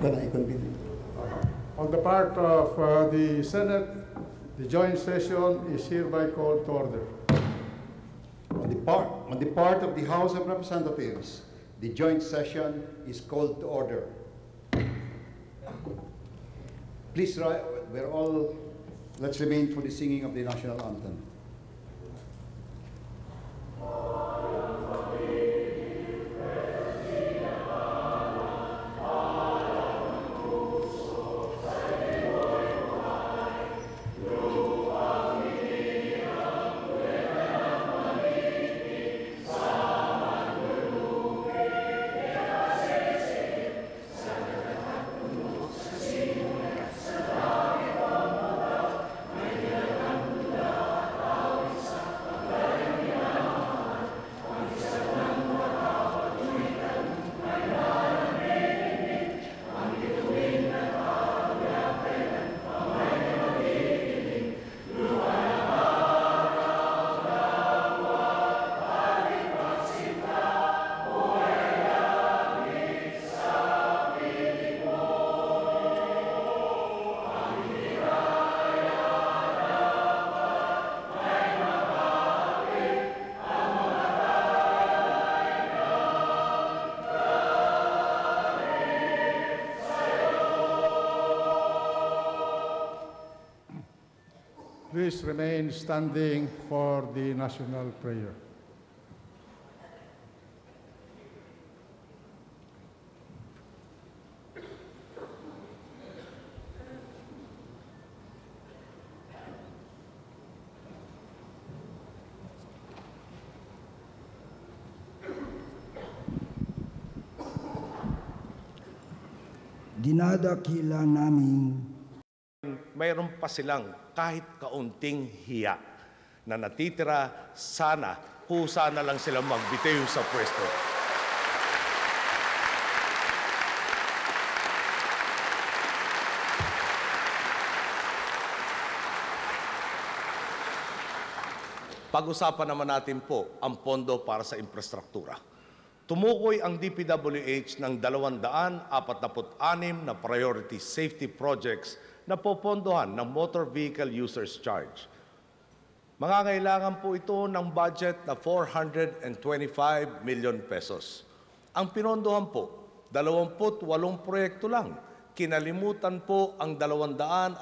Can I continue? On the part of the Senate, the joint session is hereby called to order. On the part of the House of Representatives, the joint session is called to order. Please, let's remain for the singing of the national anthem. Please remain standing for the national prayer. Dinadakila namin mayroon pa silang kahit kaunting hiya na natitira, sana na lang sila magbitiw sa pwesto. Pag-usapan naman natin po ang pondo para sa infrastruktura. Tumukoy ang DPWH ng 246 na priority safety projects na popondohan ng Motor Vehicle Users Charge. Mangangailangan po ito ng budget na 425 million pesos. Ang pinondohan po, 28 proyekto lang. Kinalimutan po ang 218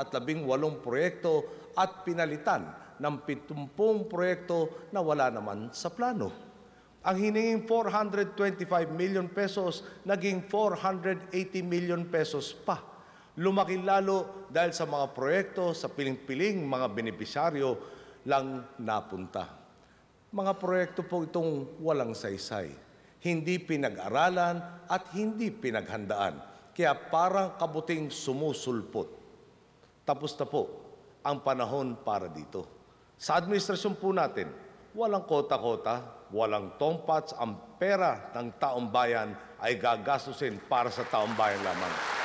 proyekto at pinalitan ng 70 proyekto na wala naman sa plano. Ang hiningin 425 million pesos, naging 480 million pesos pa. Lumaki lalo dahil sa mga proyekto sa piling-piling mga benepisyaryo lang napunta. Mga proyekto po itong walang saysay, hindi pinag-aralan at hindi pinaghandaan, kaya parang kabuting sumusulpot. Tapos na po ang panahon para dito. Sa administrasyon po natin, walang kota-kota, walang tongpats, ang pera ng taong bayan ay gagastusin para sa taong bayan lamang.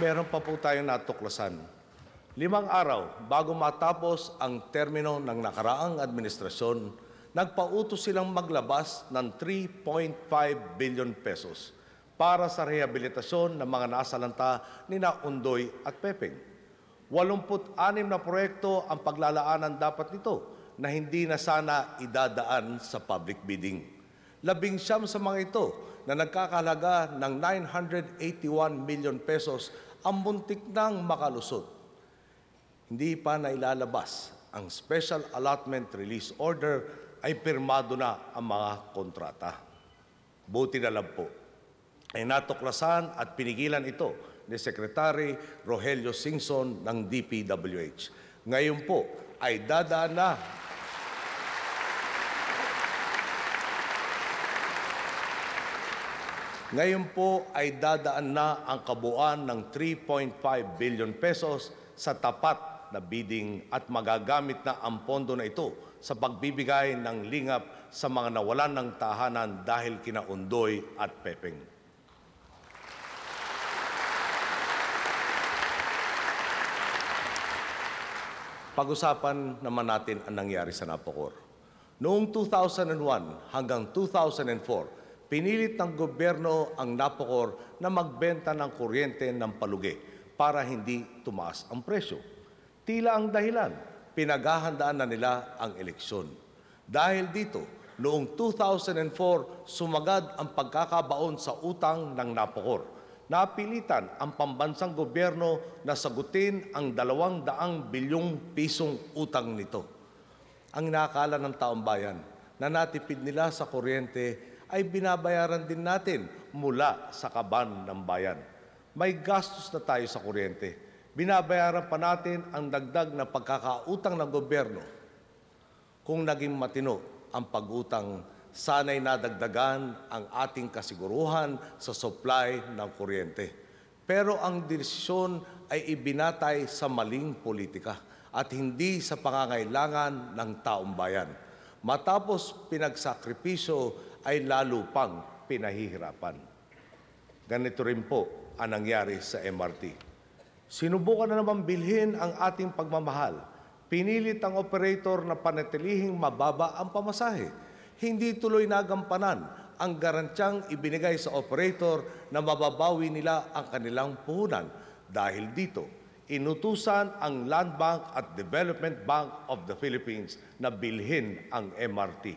Meron pa po tayong natuklasan. 5 araw bago matapos ang termino ng nakaraang administrasyon, nagpautos silang maglabas ng 3.5 billion pesos para sa rehabilitasyon ng mga nasalanta ni Undoy at Pepeng. 86 na proyekto ang paglalaanan dapat nito na hindi na sana idadaan sa public bidding. 19 sa mga ito na nagkakahalaga ng 981 million pesos ang muntik nang makalusot. Hindi pa nailalabas ang Special Allotment Release Order ay pirmado na ang mga kontrata. Buti na lang po ay natuklasan at pinigilan ito ni Secretary Rogelio Singson ng DPWH. Ngayon po ay dadaan na ang kabuuan ng 3.5 billion pesos sa tapat na bidding at magagamit na ang pondo na ito sa pagbibigay ng lingap sa mga nawalan ng tahanan dahil kina Undoy at Pepeng. Pag-usapan naman natin ang nangyari sa Napocor. Noong 2001 hanggang 2004, pinilit ng gobyerno ang Napocor na magbenta ng kuryente ng palugi para hindi tumaas ang presyo. Tila ang dahilan, pinaghahandaan na nila ang eleksyon. Dahil dito, noong 2004, sumagad ang pagkakabaon sa utang ng Napocor. Napilitan ang pambansang gobyerno na sagutin ang 200 bilyong pisong utang nito. Ang inakala ng taong bayan na natipid nila sa kuryente ay binabayaran din natin mula sa kaban ng bayan. May gastos na tayo sa kuryente. Binabayaran pa natin ang dagdag na pagkakautang ng gobyerno. Kung naging matino ang pag-utang, sana'y nadagdagan ang ating kasiguruhan sa supply ng kuryente. Pero ang desisyon ay ibinatay sa maling politika at hindi sa pangangailangan ng taong bayan. Matapos pinagsakripisyo ay lalo pang pinahihirapan. Ganito rin po ang nangyari sa MRT. Sinubukan na naman bilhin ang ating pagmamahal. Pinilit ang operator na panatilihing mababa ang pamasahe. Hindi tuloy nagampanan ang garantyang ibinigay sa operator na mababawi nila ang kanilang puhunan. Dahil dito, inutusan ang Land Bank at Development Bank of the Philippines na bilhin ang MRT.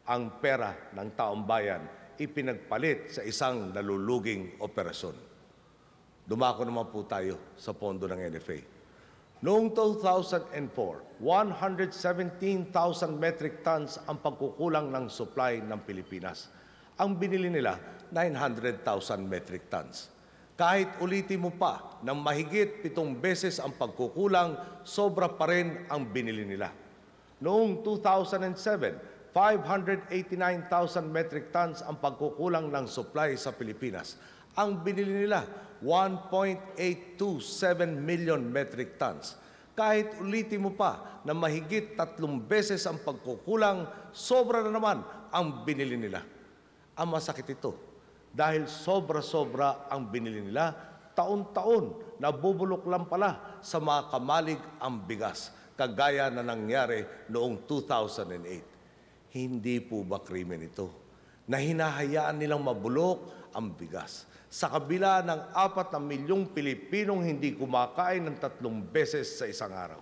Ang pera ng taong bayan ipinagpalit sa isang naluluging operasyon. Dumako naman po tayo sa pondo ng NFA. Noong 2004, 117,000 metric tons ang pagkukulang ng supply ng Pilipinas. Ang binili nila, 900,000 metric tons. Kahit ulitin mo pa ng mahigit 7 beses ang pagkukulang, sobra pa rin ang binili nila. Noong 2007, 589,000 metric tons ang pagkukulang ng supply sa Pilipinas. Ang binili nila, 1.827 million metric tons. Kahit ulitin mo pa na mahigit 3 beses ang pagkukulang, sobra na naman ang binili nila. Ang masakit ito, dahil sobra-sobra ang binili nila, taon-taon nabubulok lang pala sa mga kamalig ang bigas, kagaya na nangyari noong 2008. Hindi po ba krimen ito na hinahayaan nilang mabulok ang bigas? Sa kabila ng 4 milyong Pilipinong hindi kumakain ng 3 beses sa isang araw.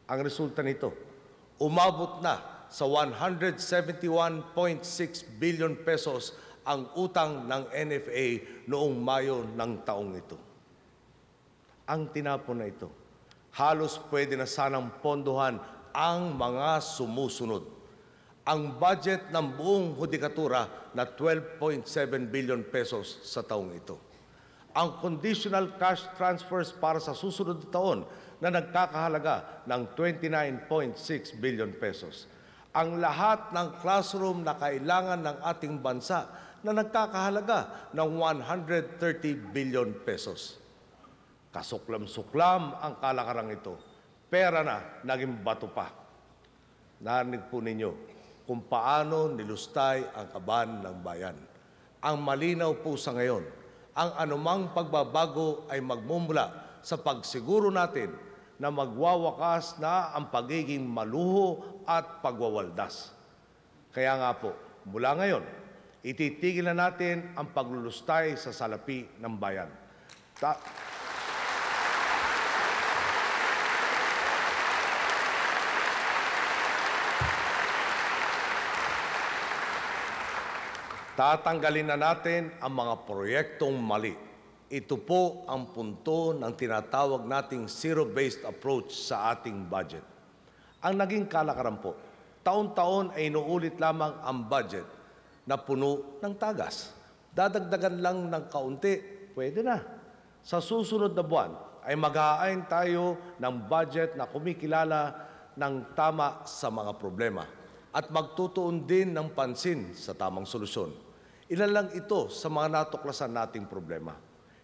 Ang resulta nito, umabot na sa 171.6 billion pesos ang utang ng NFA noong Mayo ng taong ito. Ang tinapon na ito, halos pwede na sanang pondohan ang mga sumusunod. Ang budget ng buong hudikatura na 12.7 billion pesos sa taong ito. Ang conditional cash transfers para sa susunod na taon na nagkakahalaga ng 29.6 billion pesos. Ang lahat ng classroom na kailangan ng ating bansa na nagkakahalaga ng 130 billion pesos. Kasuklam-suklam ang kalakarang ito. Pera na naging bato pa. Narinig po ninyo kung paano nilustay ang kaban ng bayan. Ang malinaw po sa ngayon, ang anumang pagbabago ay magmumula sa pagsiguro natin na magwawakas na ang pagiging maluho at pagwawaldas. Kaya nga po, mula ngayon, ititigil na natin ang paglulustay sa salapi ng bayan. Tatanggalin na natin ang mga proyektong mali. Ito po ang punto ng tinatawag nating zero-based approach sa ating budget. Ang naging kalakaran po, taon-taon ay inuulit lamang ang budget na puno ng tagas. Dadagdagan lang ng kaunti, pwede na. Sa susunod na buwan ay mag-aayon tayo ng budget na kumikilala ng tama sa mga problema at magtutuon din ng pansin sa tamang solusyon. Ilan lang ito sa mga natuklasan nating problema.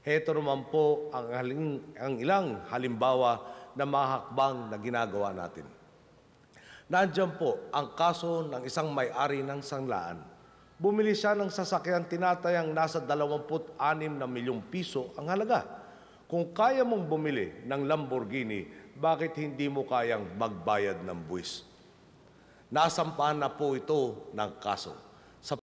Heto naman po ang ilang halimbawa na mga hakbang na ginagawa natin. Nandiyan po ang kaso ng isang may-ari ng sanglaan. Bumili siya ng sasakyan tinatayang nasa 26 na milyong piso ang halaga. Kung kaya mong bumili ng Lamborghini bakit hindi mo kayang magbayad ng buwis. Nasampahan na po ito ng kaso.